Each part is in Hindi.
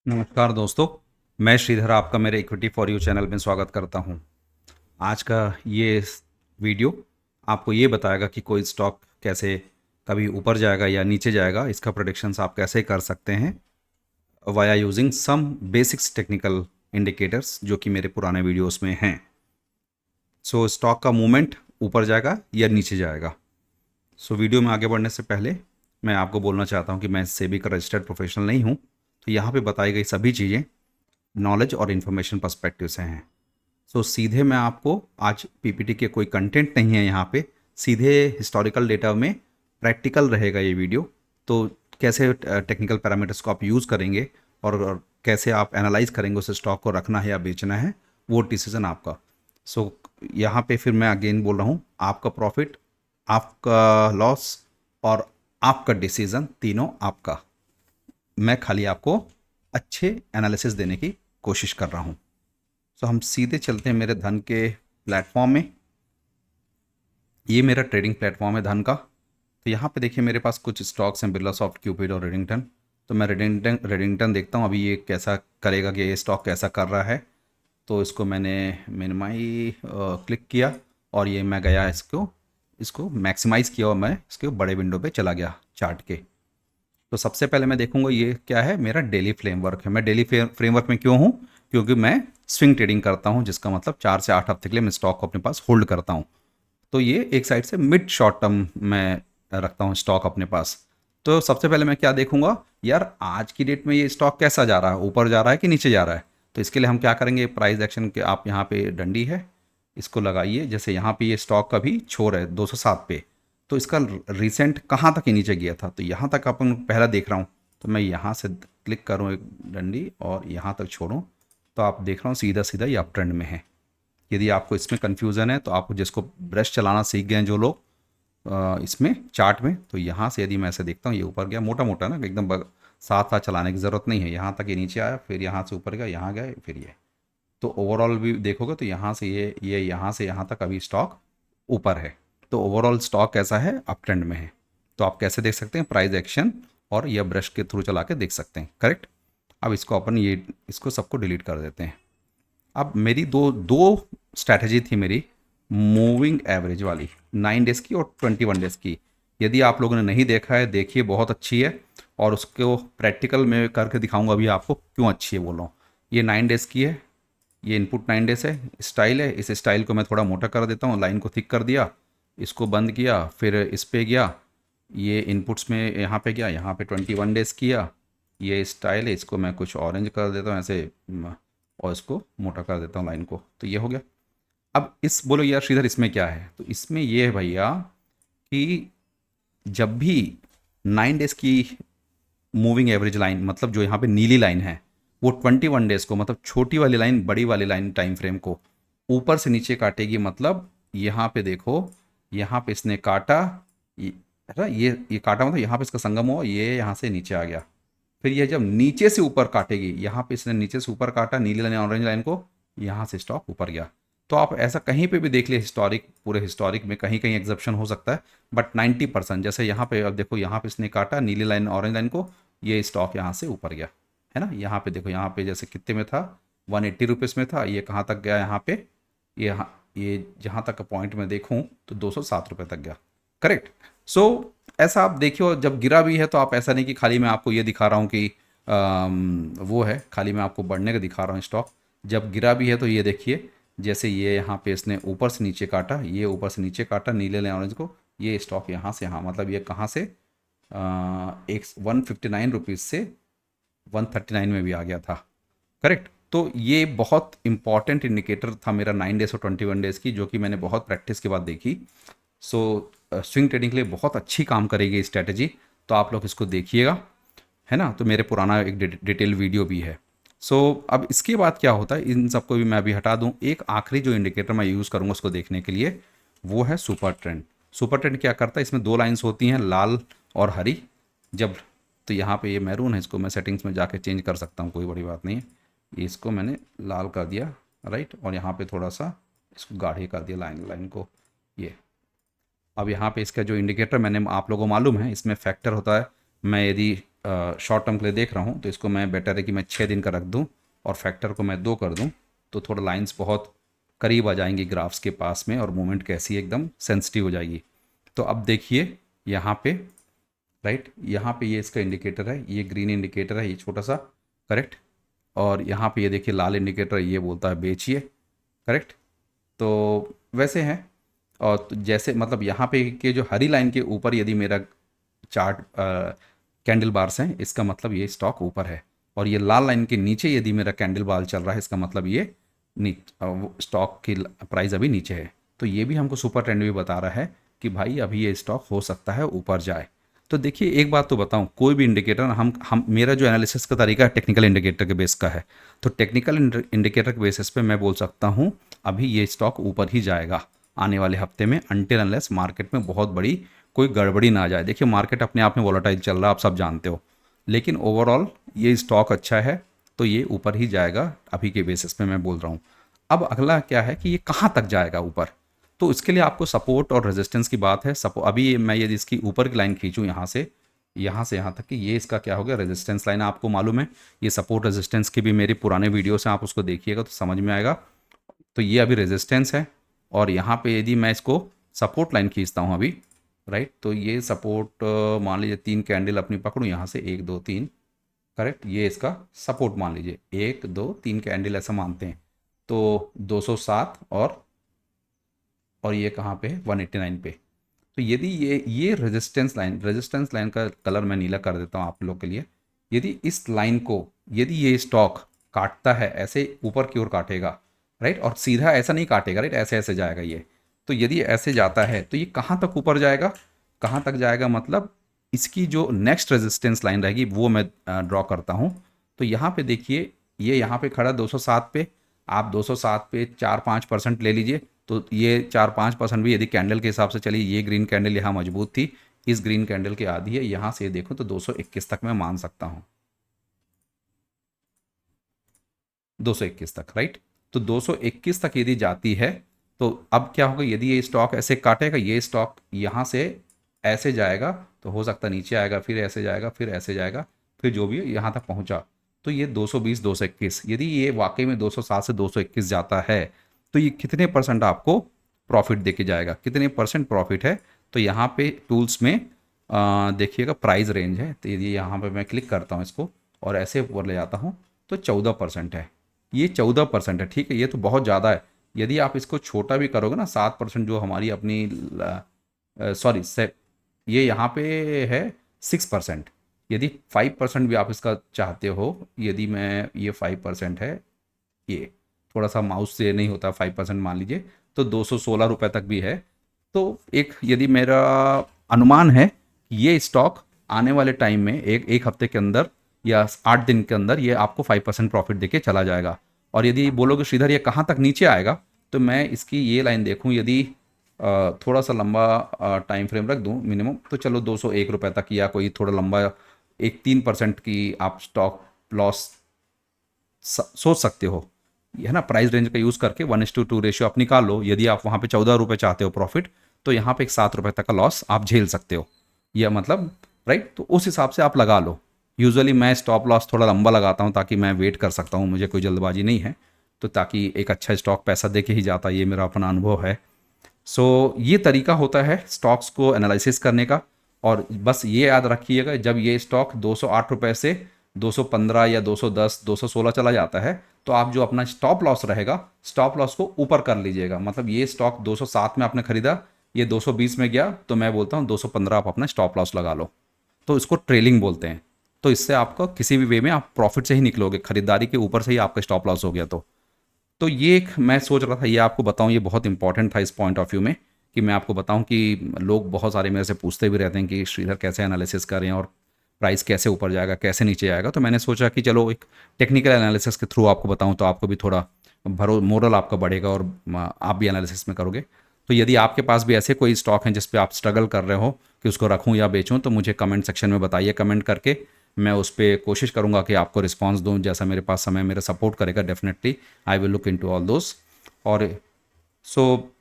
नमस्कार दोस्तों, मैं श्रीधर आपका मेरे इक्विटी फॉर यू चैनल में स्वागत करता हूं। आज का ये वीडियो आपको ये बताएगा कि कोई स्टॉक कैसे कभी ऊपर जाएगा या नीचे जाएगा, इसका प्रेडिक्शंस आप कैसे कर सकते हैं via using some basics technical indicators जो कि मेरे पुराने वीडियोस में हैं। सो स्टॉक का मूवमेंट ऊपर जाएगा या नीचे जाएगा। सो वीडियो में आगे बढ़ने से पहले मैं आपको बोलना चाहता हूँ कि मैं सेबी का रजिस्टर्ड प्रोफेशनल नहीं हूँ, तो यहाँ पे बताई गई सभी चीज़ें नॉलेज और इन्फॉर्मेशन पर्सपेक्टिव से हैं। सो सीधे मैं आपको आज पीपीटी के कोई कंटेंट नहीं है यहाँ पे, सीधे हिस्टोरिकल डेटा में प्रैक्टिकल रहेगा ये वीडियो। तो कैसे टेक्निकल पैरामीटर्स को आप यूज़ करेंगे और कैसे आप एनालाइज करेंगे उस स्टॉक को रखना है या बेचना है, वो डिसीजन आपका। सो यहाँ पे फिर मैं अगेन बोल रहा हूँ, आपका प्रॉफिट, आपका लॉस और आपका डिसीजन, तीनों आपका। मैं खाली आपको अच्छे एनालिसिस देने की कोशिश कर रहा हूँ। सो हम सीधे चलते हैं मेरे धन के प्लेटफॉर्म में। ये मेरा ट्रेडिंग प्लेटफॉर्म है धन का। तो यहाँ पे देखिए मेरे पास कुछ स्टॉक्स हैं, बिरला सॉफ्ट, क्यूपिड और रेडिंगटन। तो मैं रेडिंगटन देखता हूँ अभी ये कैसा करेगा, कि ये स्टॉक कैसा कर रहा है। तो इसको मैंने मिनिमाई क्लिक किया और ये मैं गया इसको इसको मैक्सिमाइज़ किया और मैं इसके बड़े विंडो पे चला गया चार्ट के। तो सबसे पहले मैं देखूंगा ये क्या है, मेरा डेली फ्रेमवर्क है। मैं डेली फ्रेमवर्क में क्यों हूँ? क्योंकि मैं स्विंग ट्रेडिंग करता हूँ, जिसका मतलब 4 से 8 हफ्ते के लिए मैं स्टॉक को अपने पास होल्ड करता हूँ। तो ये एक साइड से मिड शॉर्ट टर्म में रखता हूँ स्टॉक अपने पास। तो सबसे पहले मैं क्या देखूंगा, यार आज की डेट में ये स्टॉक कैसा जा रहा है, ऊपर जा रहा है कि नीचे जा रहा है। तो इसके लिए हम क्या करेंगे, प्राइस एक्शन के आप यहाँ पे डंडी है, इसको लगाइए। जैसे यहाँ पे ये स्टॉक का भी छोर है 207 पे, तो इसका रिसेंट कहाँ तक ये नीचे गया था, तो यहाँ तक अपन पहला देख रहा हूँ। तो मैं यहाँ से क्लिक करूँ एक डंडी और यहाँ तक छोड़ूँ, तो आप देख रहा हूँ सीधा सीधा ये अप ट्रेंड में है। यदि आपको इसमें कन्फ्यूज़न है तो आप जिसको ब्रश चलाना सीख गए हैं जो लोग इसमें चार्ट में, तो यहाँ से यदि मैं ऐसे देखता हूँ ये ऊपर गया, मोटा मोटा ना एकदम साथ साथ चलाने की ज़रूरत नहीं है। यहाँ तक ये नीचे आया, फिर यहाँ से ऊपर गया, यहाँ गया, फिर ये। तो ओवरऑल भी देखोगे तो यहाँ से ये यहाँ से यहाँ तक अभी स्टॉक ऊपर है। तो ओवरऑल स्टॉक कैसा है, अप ट्रेंड में है। तो आप कैसे देख सकते हैं, प्राइस एक्शन और यह ब्रश के थ्रू चला के देख सकते हैं, करेक्ट। अब इसको अपन ये इसको सबको डिलीट कर देते हैं। अब मेरी दो दो स्ट्रैटेजी थी मेरी, मूविंग एवरेज वाली 9 डेज़ की और 21 डेज़ की। यदि आप लोगों ने नहीं देखा है, देखिए, बहुत अच्छी है। और उसको प्रैक्टिकल में करके दिखाऊंगा अभी आपको क्यों अच्छी है बोल रहा हूँ। ये 9 डेज़ की है, ये इनपुट 9 डेज़ है, स्टाइल है। इस स्टाइल को मैं थोड़ा मोटा कर देता हूँ, लाइन को थिक कर दिया, इसको बंद किया, फिर इस पे गया, ये इनपुट्स में यहाँ पे गया, यहाँ पे 21 डेज़ किया। ये स्टाइल है, इसको मैं कुछ ऑरेंज कर देता हूँ ऐसे, और इसको मोटा कर देता हूँ लाइन को, तो ये हो गया। अब इस बोलो यार श्रीधर इसमें क्या है, तो इसमें ये है भैया कि जब भी 9 डेज़ की मूविंग एवरेज लाइन, मतलब जो यहाँ पे नीली लाइन है, वो 21 डेज़ को, मतलब छोटी वाली लाइन बड़ी वाली लाइन टाइम फ्रेम को ऊपर से नीचे काटेगी। मतलब यहाँ पे देखो, यहाँ पे इसने काटा, ये ये काटा, मतलब यहाँ पे इसका संगम हुआ, ये यहाँ से नीचे आ गया। फिर ये जब नीचे से ऊपर काटेगी, यहाँ पे इसने नीचे से ऊपर काटा नीली लाइन ऑरेंज लाइन को, यहाँ से स्टॉक ऊपर गया। तो आप ऐसा कहीं पे भी देख लिए हिस्टोरिक, पूरे हिस्टोरिक में कहीं कहीं एग्जेप्शन हो सकता है, बट 90% जैसे यहाँ पे, अब देखो यहाँ पे इसने काटा नीली लाइन ऑरेंज लाइन को, ये स्टॉक यहाँ से ऊपर गया, है ना। यहाँ पे देखो, यहाँ पे जैसे कितने में था, 180 रुपीज़ में था, ये कहाँ तक गया, यहाँ पे ये जहाँ तक पॉइंट में देखूँ तो 207 रुपये तक गया, करेक्ट। सो ऐसा आप देखियो, जब गिरा भी है तो आप ऐसा नहीं कि खाली मैं आपको ये दिखा रहा हूँ कि वो है, खाली मैं आपको बढ़ने का दिखा रहा हूँ स्टॉक। जब गिरा भी है तो ये देखिए, जैसे ये यहाँ पे इसने ऊपर से नीचे काटा, ये ऊपर से नीचे काटा नीले लाइन ऑरेंज को, ये स्टॉक यहाँ से यहाँ, मतलब ये कहाँ से एक 159 रुपीज़ से 139 में भी आ गया था, करेक्ट। तो ये बहुत इंपॉर्टेंट इंडिकेटर था मेरा 9 डेज़ और 21 डेज़ की, जो कि मैंने बहुत प्रैक्टिस के बाद देखी। सो स्विंग ट्रेडिंग के लिए बहुत अच्छी काम करेगी स्ट्रैटेजी, तो आप लोग इसको देखिएगा, है ना। तो मेरे पुराना एक डिटेल वीडियो भी है। सो अब इसके बाद क्या होता है, इन सबको भी मैं अभी हटा दूं। एक आखिरी जो इंडिकेटर मैं यूज़ करूंगा उसको देखने के लिए, वो है सुपर ट्रेंड। सुपर ट्रेंड क्या करता है, इसमें दो लाइंस होती हैं, लाल और हरी। जब तो यहाँ पे ये मैरून है, इसको मैं सेटिंग्स में जाके चेंज कर सकता हूँ, कोई बड़ी बात नहीं है। इसको मैंने लाल कर दिया, राइट, और यहाँ पे थोड़ा सा इसको गाढ़े कर दिया लाइन को, ये। अब यहाँ पे इसका जो इंडिकेटर, मैंने आप लोगों को मालूम है इसमें फैक्टर होता है। मैं यदि शॉर्ट टर्म के लिए देख रहा हूँ तो इसको मैं बेटर है कि मैं 6 दिन का रख दूँ और फैक्टर को मैं 2 कर दूँ, तो थोड़ा लाइंस बहुत करीब आ जाएंगी ग्राफ्स के पास में और मूवमेंट कैसी एकदम सेंसिटिव हो जाएगी। तो अब देखिए यहाँ पे, राइट, यहाँ पे ये इसका इंडिकेटर है, ये ग्रीन इंडिकेटर है, ये छोटा सा, करेक्ट। और यहाँ पे ये देखिए लाल इंडिकेटर, ये बोलता है बेचिए, करेक्ट। तो वैसे हैं। और तो जैसे मतलब यहाँ पे के जो हरी लाइन के ऊपर यदि मेरा चार्ट कैंडल बार्स हैं, इसका मतलब ये स्टॉक ऊपर है। और ये लाल लाइन के नीचे यदि मेरा कैंडल बार चल रहा है, इसका मतलब ये स्टॉक की प्राइस अभी नीचे है। तो ये भी हमको सुपर ट्रेंड भी बता रहा है कि भाई अभी ये स्टॉक हो सकता है ऊपर जाए। तो देखिए एक बात तो बताऊं, कोई भी इंडिकेटर हम मेरा जो एनालिसिस का तरीका है टेक्निकल इंडिकेटर के बेस का है। तो टेक्निकल इंडिकेटर के बेसिस पे मैं बोल सकता हूं अभी ये स्टॉक ऊपर ही जाएगा आने वाले हफ्ते में, अनटिल अनलेस मार्केट में बहुत बड़ी कोई गड़बड़ी ना आ जाए। देखिए मार्केट अपने आप में वॉलेटाइल चल रहा है, आप सब जानते हो, लेकिन ओवरऑल ये स्टॉक अच्छा है, तो ये ऊपर ही जाएगा अभी के बेसिस पे मैं बोल रहा हूँ। अब अगला क्या है कि ये कहाँ तक जाएगा ऊपर, तो इसके लिए आपको सपोर्ट और रेजिस्टेंस की बात है। अभी मैं यदि इसकी ऊपर की लाइन खींचूँ यहाँ से यहाँ तक कि ये इसका क्या हो गया, रेजिस्टेंस लाइन, आपको मालूम है। ये सपोर्ट रेजिस्टेंस की भी मेरे पुराने वीडियो से आप उसको देखिएगा तो समझ में आएगा। तो ये अभी रेजिस्टेंस है, और यहाँ पे यदि मैं इसको सपोर्ट लाइन खींचता हूँ अभी, राइट, तो ये सपोर्ट मान लीजिए 3 कैंडल अपनी पकड़ूँ यहाँ से, 1 2 3, करेक्ट, ये इसका सपोर्ट मान लीजिए, 1 2 3 कैंडल ऐसा मानते हैं। तो 207 और ये कहाँ पे है, 189 पे। तो यदि ये रेजिस्टेंस लाइन का कलर मैं नीला कर देता हूँ आप लोग के लिए। यदि इस लाइन को, यदि ये स्टॉक काटता है, ऐसे ऊपर की ओर काटेगा, राइट, और सीधा ऐसा नहीं काटेगा, राइट, ऐसे ऐसे जाएगा ये। तो यदि ऐसे जाता है तो ये कहाँ तक ऊपर जाएगा, कहाँ तक जाएगा, मतलब इसकी जो नेक्स्ट रेजिस्टेंस लाइन रहेगी वो मैं ड्रॉ करता हूँ। तो यहाँ पे देखिए, ये यहाँ पे खड़ा 207 पे, आप 207 पे 4-5% ले लीजिए। तो ये 4-5% भी यदि कैंडल के हिसाब से चलिए, ये ग्रीन कैंडल यहाँ मजबूत थी, इस ग्रीन कैंडल के आधी है, यहाँ से देखो तो 221 तक मैं मान सकता हूँ, 221 तक, राइट। तो 221 तक यदि जाती है तो अब क्या होगा, यदि ये स्टॉक ऐसे काटेगा, ये स्टॉक यहाँ से ऐसे जाएगा, तो हो सकता है नीचे आएगा, फिर ऐसे जाएगा, फिर ऐसे जाएगा, फिर जो भी है यहाँ तक पहुँचा। तो ये 220 221, यदि ये वाकई में 207 से 221 जाता है तो ये कितने परसेंट आपको प्रॉफिट देके जाएगा, कितने परसेंट प्रॉफिट है। तो यहाँ पे टूल्स में देखिएगा प्राइस रेंज है, तो यदि यहाँ पे मैं क्लिक करता हूँ इसको और ऐसे ऊपर ले जाता हूँ तो 14% है, ये 14% है, ठीक है, ये तो बहुत ज़्यादा है। यदि आप इसको छोटा भी करोगे ना, 7% जो हमारी अपनी, सॉरी से, ये यहाँ पे है 6%। यदि 5% भी आप इसका चाहते हो, यदि मैं, ये 5% है, ये थोड़ा सा माउस से नहीं होता, 5% मान लीजिए, तो 216 रुपये तक भी है। तो एक यदि मेरा अनुमान है कि ये स्टॉक आने वाले टाइम में एक एक हफ्ते के अंदर या 8 दिन के अंदर ये आपको 5% प्रॉफिट देके चला जाएगा। और यदि बोलोगे श्रीधर ये कहाँ तक नीचे आएगा, तो मैं इसकी ये लाइन देखूँ, यदि थोड़ा सा लंबा टाइम फ्रेम रख दूँ मिनिमम, तो चलो 201 रुपये तक, या कोई थोड़ा लंबा, एक 3% की आप स्टॉक लॉस सोच सकते हो, है ना। प्राइस रेंज का यूज़ करके 1:2 रेशियो आप निकाल लो। यदि आप वहाँ पे 14 रुपये चाहते हो प्रॉफिट, तो यहाँ पे एक 7 रुपये तक का लॉस आप झेल सकते हो, यह मतलब, राइट। तो उस हिसाब से आप लगा लो। यूजुअली मैं स्टॉप लॉस थोड़ा लंबा लगाता हूँ ताकि मैं वेट कर सकता हूँ, मुझे कोई जल्दबाजी नहीं है, तो ताकि एक अच्छा स्टॉक पैसा दे के ही जाता है, ये मेरा अपना अनुभव है। सो ये तरीका होता है स्टॉक्स को एनालिसिस करने का। और बस ये याद रखिएगा, जब ये स्टॉक 208 रुपये से 215 या 210 216 चला जाता है, तो आप जो अपना स्टॉप लॉस रहेगा, स्टॉप लॉस को ऊपर कर लीजिएगा। मतलब ये स्टॉक 207 में आपने खरीदा, ये 220 में गया, तो मैं बोलता हूँ 215 आप अपना स्टॉप लॉस लगा लो। तो इसको ट्रेलिंग बोलते हैं। तो इससे आपको किसी भी वे में आप प्रॉफिट से ही निकलोगे, खरीदारी के ऊपर से ही आपका स्टॉप लॉस हो गया तो ये एक मैं सोच रहा था ये आपको बताऊं, ये बहुत इंपॉर्टेंट था इस पॉइंट ऑफ व्यू में, कि मैं आपको बताऊं कि लोग बहुत सारे मेरे से पूछते भी रहते हैं कि श्रीधर कैसे एनालिसिस करें और प्राइस कैसे ऊपर जाएगा कैसे नीचे जाएगा। तो मैंने सोचा कि चलो एक टेक्निकल एनालिसिस के थ्रू आपको बताऊं, तो आपको भी थोड़ा भरो मोरल आपका बढ़ेगा और आप भी एनालिसिस में करोगे। तो यदि आपके पास भी ऐसे कोई स्टॉक हैं जिस पे आप स्ट्रगल कर रहे हो कि उसको रखूं या बेचूं, तो मुझे कमेंट सेक्शन में बताइए, कमेंट करके मैं उस पर कोशिश करूंगा कि आपको रिस्पांस दूं, जैसा मेरे पास समय मेरा सपोर्ट करेगा, definitely I will look into all those. और सो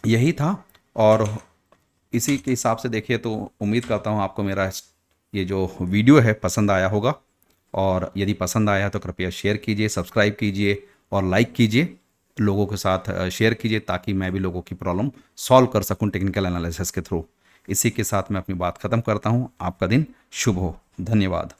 यही था। और इसी के हिसाब से देखिए, तो उम्मीद करता हूँ आपको मेरा ये जो वीडियो है पसंद आया होगा, और यदि पसंद आया है तो कृपया शेयर कीजिए, सब्सक्राइब कीजिए और लाइक कीजिए, लोगों के साथ शेयर कीजिए, ताकि मैं भी लोगों की प्रॉब्लम सॉल्व कर सकूं टेक्निकल एनालिसिस के थ्रू। इसी के साथ मैं अपनी बात ख़त्म करता हूं। आपका दिन शुभ हो। धन्यवाद।